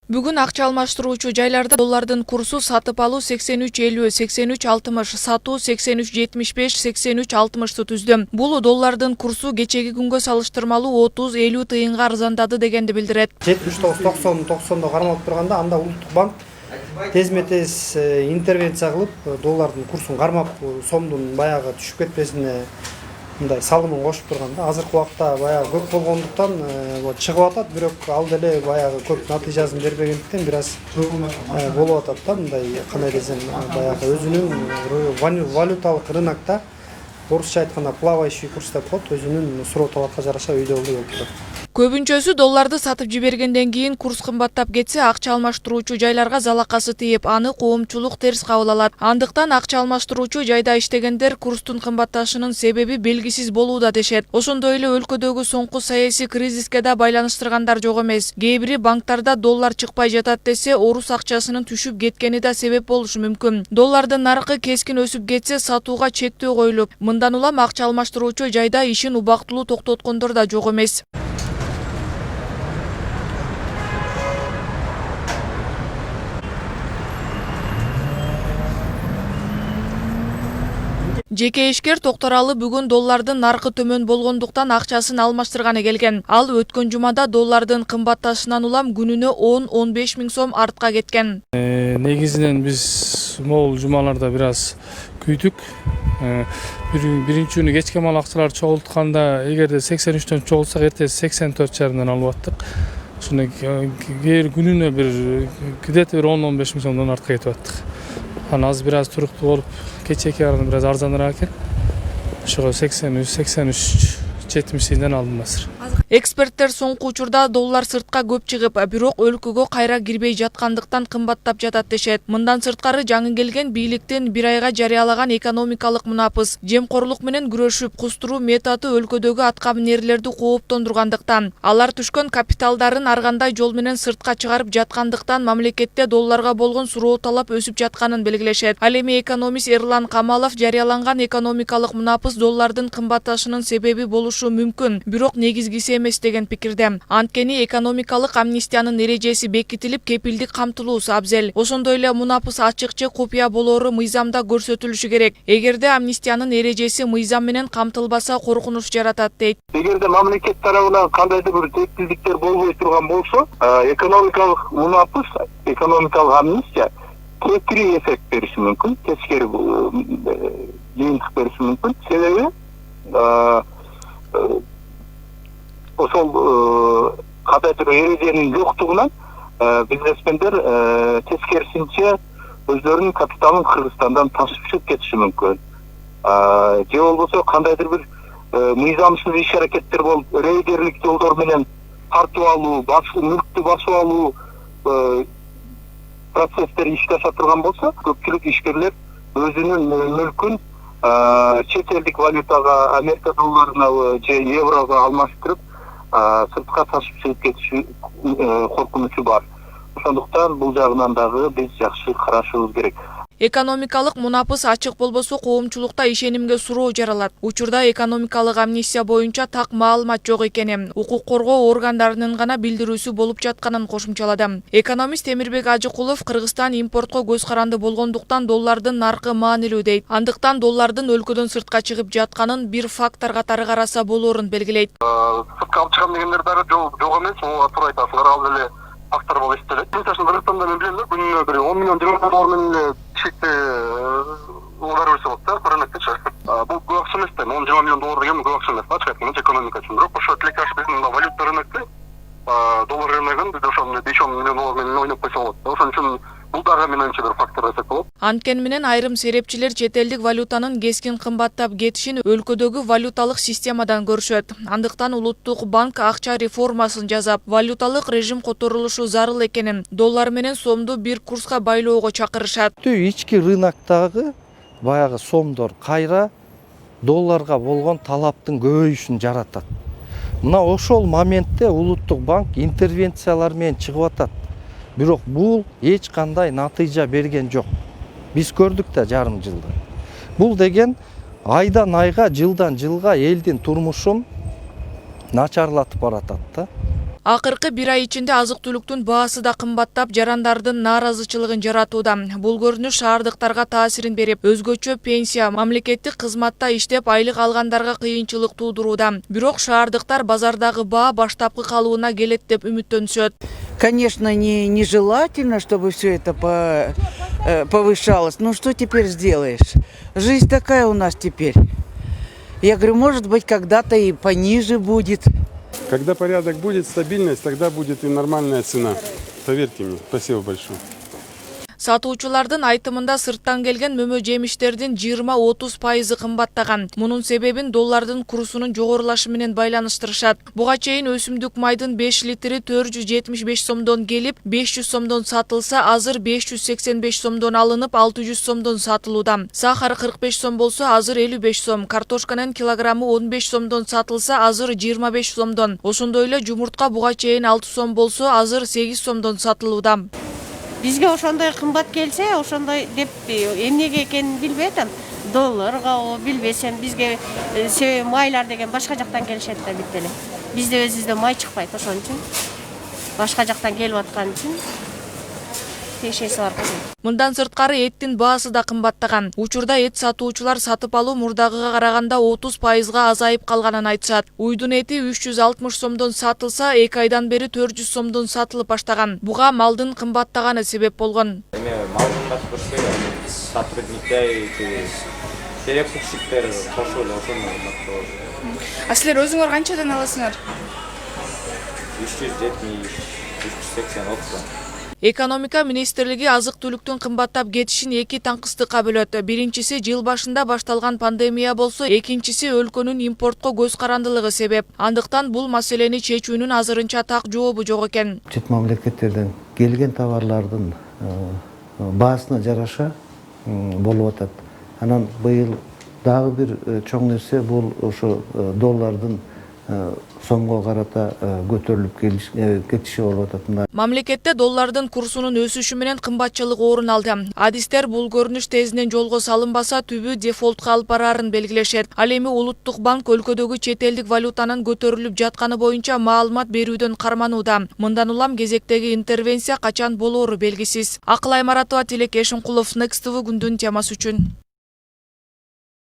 Бүгүн акча алмаштыруучу жайларда доллардын курсу сатып алуу 83.50, 83.60, сатуу 83.75, 83.60 түздү. Бул доллардын курсу кечеги күнгө салыштырмалуу 30-50 тыйынга арзандады дегенди билдирет. 79-90 кармалып турганда анда Улуттук банк тезме-тез интервенция кылып доллардын курсун кармап сомдун баягы түшүп кетпесине мындай салымын кошуп турганда азыркы убакта баягы көп болгондуктан чыгып атат, бирок ал деле баягы көп натыйжасын бербегендиктен бир аз болуп атат да, мындай кандай десем баягы өзүнүн валюталык рынокто орусча айтканда плавающий курс деп коет, өзүнүн суроо талапка жараша өйдөлүү болуп турат. Көбүнчөсү долларды сатып жибергенден кийин курс кымбаттап кетсе, акча алмаштыруучу жайларга залакасы тийип, аны коомчулук терс кабыл алат. Андыктан акча алмаштыруучу жайда иштегендер курстун кымбатташынын себеби белгисиз болууда дешет. Ошондой эле өлкөдөгү соңку саясий кризиске да байланыштыргандар жок эмес. Кээ бири банктарда доллар чыкпай жатат десе, орус акчасынын түшүп кеткени да себеп болушу мүмкүн. Доллардын наркы кескин өсүп кетсе, сатууга чектөө коюлуп, мындан улам акча алмаштыруучу жайда ишин убактылуу токтоткондор да жок эмес. Жеке ишкер Токторалы бүгүн доллардын наркы төмөн болгондуктан акчасын алмаштырганы келген. Ал өткөн жумада доллардын кымбатташынан улам күнүнө 10-15 миң сом артка кеткен. Негизинен биз могул жумаларда бир аз күйдүк. Биринчи күнү кечке мал акчалар чогултканда эгерде 83төн чогулсак эртеси 84,5 алып аттык. Ошондо күнүнө бир где-то 10-15 миң сомдон артка кетип аттык. Аны аз бир аз туруктуу болуп, кечеки араны бир аз арзаныраак экен. Ошого 83-70 алдым азыр. Эксперттер соңку учурда доллар сыртка көп чыгып, бирок өлкөгө кайра кирбей жаткандыктан кымбаттап жатат дешет. Мындан сырткары жаңы келген бийликтин бир айга жарыялаган экономикалык мунапыс, жемкорлук менен күрөшүп, кустуруу методу өлкөдөгү аткаминерлерди кооптондургандыктан, алар түшкөн капиталдарын ар кандай жол менен сыртка чыгарып жаткандыктан мамлекетте долларга болгон суроо талап өсүп жатканын белгилешет. Ал эми экономист Эрлан Камалов жарыяланган экономикалык мунапыс доллардын кымбатташынын себеби болушу мүмкүн, бирок негизгиси эмес деген пикирде. Анткени экономикалык амнистиянын эрежеси бекитилип, кепилдик камтылуусу абзел. Ошондой эле мунапыс ачык же купуя болоору мыйзамда көрсөтүлүшү керек. Эгерде амнистиянын эрежеси мыйзам менен камтылбаса, коркунуч жаратат дейт. Эгерде мамлекет тарабынан кандайдыр бир жеткиликтер болбой турган болсо, экономикалык мунапыс, экономикалык амнистия тетири эффект бериши мүмкүн, тескери жыйынтык бериши мүмкүн. Себеби ошол кандайдыр эреженин жоктугунан бизнесмендер тескерисинче өздөрүнүн капиталын Кыргызстандан ташып чыгып кетиши мүмкүн. Же болбосо кандайдыр бир мыйзамсыз иш аракеттер болуп, рейдерлик жолдор менен тартып алуу, мүлктү басып алуу процесстер иштеп турган болсо, көпчүлүк ишкерлер өзүнүн мүлкүн чет элдик валютага, Америка долларына же еврого алмаштырып, сыртка ташып чыгып кетиши коркунучу бар. Ошондуктан бул жагынан дагы биз жакшы карашыбыз керек. Экономикалык мунапыс ачык болбосо коомчулукта ишенимге суроо жаралат. Учурда экономикалык амнистия боюнча так маалымат жок экени, укук коргоо органдарынын гана билдирүүсү болуп жатканын кошумчалады. Экономист Темирбек Ажыкулов Кыргызстан импортко көз каранды болгондуктан доллардын наркы маанилүү дейт. Андыктан доллардын өлкөдөн сыртка чыгып жатканын бир фактор катары караса болоорун белгилейт. Сыртка алып чыгам дегендер дагы жок эмес, ооба туура айтасыңар, ал деле фактор болуп эстелет. Мисалы Кыргызстанда мен билем, күнүнө бир 10 миллион доллар менен чекти удар берсе болот да, көрүнөтчү. Бул көп акча эмес да, 10-20 миллион доллар деген көп акча эмес, ачык айтканда экономика үчүн. Бирок ошо тилекаш биздин валюта рынокто доллар рыногун биз ошол 5-10 миллион доллар менен ойноп койсок болот. Ошон үчүн бул дагы мен ойымча бир фактор десек болот. Анткени менен айрым серепчилер чет элдик валютанын кескин кымбаттап кетишин өлкөдөгү валюталык системадан көрүшөт. Андыктан Улуттук банк акча реформасын жасап, валюталык режим которулушу зарыл экенин, доллар менен сомду бир курска байлоого чакырышат. Ички рыноктогу баягы сомдор кайра долларга болгон талаптын көбөйүшүн жаратат. Мына ошол моментте Улуттук банк интервенциялар менен чыгып атат. Бирок бул эч кандай натыйжа берген жок. Биз көрдүк да жарым жылда. Бул деген айдан айга, жылдан жылга элдин турмушун начарлатып баратат да. Акыркы бир ай ичинде азык-түлүктүн баасы да кымбаттап, жарандардын нааразычылыгын жаратууда. Бул көрүнүш шаардыктарга таасирин берип, өзгөчө пенсия, мамлекеттик кызматта иштеп айлык алгандарга кыйынчылык туудурууда. Бирок шаардыктар базардагы баа баштапкы калыбына келет деп үмүттөнүшөт. Конечно, нежелательно, чтобы все это повышалось. Но что теперь сделаешь? Жизнь такая у нас теперь. Я говорю, может быть, когда-то и пониже будет. Когда порядок будет, стабильность, тогда будет и нормальная цена. Поверьте мне. Спасибо большое. Сатуучулардын айтымында сырттан келген мөмө жемиштердин 20-30% кымбаттаган. Мунун себебин доллардын курсунун жогорулашы менен байланыштырышат. Буга чейин өсүмдүк майдын 5 литри 475 сомдон келип, 500 сомдон сатылса, азыр 585 сомдон алынып, 600 сомдон сатылууда. Сахар 45 сом болсо, азыр 55 сом. Картошканын килограммы 15 сомдон сатылса, азыр 25 сомдон. Ошондой эле жумуртка буга чейин 6 сом болсо, азыр 8 сомдон сатылууда. Бизге ошондой кымбат келсе, ошондой деп эмнеге экенин билбей атам. Долларга билбесем, бизге себеби майлар деген башка жактан келишет да бит эле. Бизде өзүбүздө май чыкпайт, ошон үчүн башка жактан келип аткан үчүн тиешеси бар. Мындан сырткары эттин баасы да кымбаттаган. Учурда эт сатуучулар сатып алуу мурдагыга караганда 30% азайып калганын айтышат. Уйдун эти 360 сомдон сатылса, 2 айдан бери 400 сомдон сатылып баштаган. Буга малдын кымбаттаганы себеп болгон. Малдын катышпай, сотрудниктер, перекупщиктер кошуп эле ошону кымбаттоо. А силер өзүңөр канчадан аласыңар? 370, 380 отса. Экономика министрлиги азык-түлүктүн кымбаттап кетишин 2 таңкыстыкка бөлөт. Биринчиси жыл башында башталган пандемия болсо, экинчиси өлкөнүн импортко көз карандылыгы себеп. Андыктан бул маселени чечүүнүн азырынча так жообу жок экен. Чет мамлекеттерден келген товарлардын баасына жараша болуп атат. Анан быйыл дагы бир чоң нерсе бул ошо доллардын сомго карата көтөрүлүп кетиши болуп атат. Мамлекетте доллардын курсунун өсүшү менен кымбатчылык орун алды. Адистер бул көрүнүш тезинен жолго салынбаса, түбү дефолтко алып барарын белгилешет. Ал эми Улуттук банк өлкөдөгү чет элдик валютанын көтөрүлүп жатканы боюнча маалымат берүүдөн карманууда. Мындан улам кезектеги интервенция качан болоору белгисиз. Акыл Аймаратова, Тилек Эшинкулов, Next TV күндүн темасы үчүн.